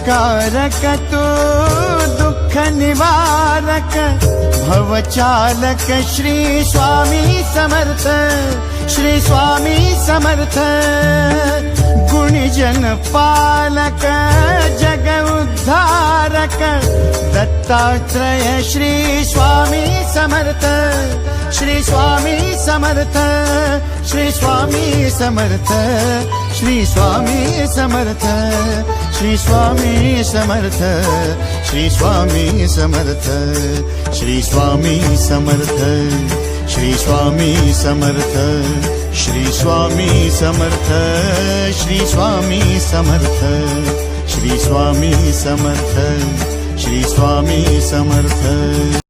उपकारक तू दुःख निवारक भवचालक श्री स्वामी समर्थ, श्री स्वामी समर्थ। गुणीजन पालक जग उद्धारक दत्तात्रय श्री स्वामी समर्थ, श्री स्वामी समर्थ, श्री स्वामी समर्थ, श्री स्वामी समर्थ, श्री स्वामी समर्थ, श्री स्वामी समर्थ, श्री स्वामी समर्थ, श्री स्वामी समर्थ, श्री स्वामी समर्थ, श्री स्वामी समर्थ, श्री स्वामी समर्थ, श्री स्वामी समर्थ।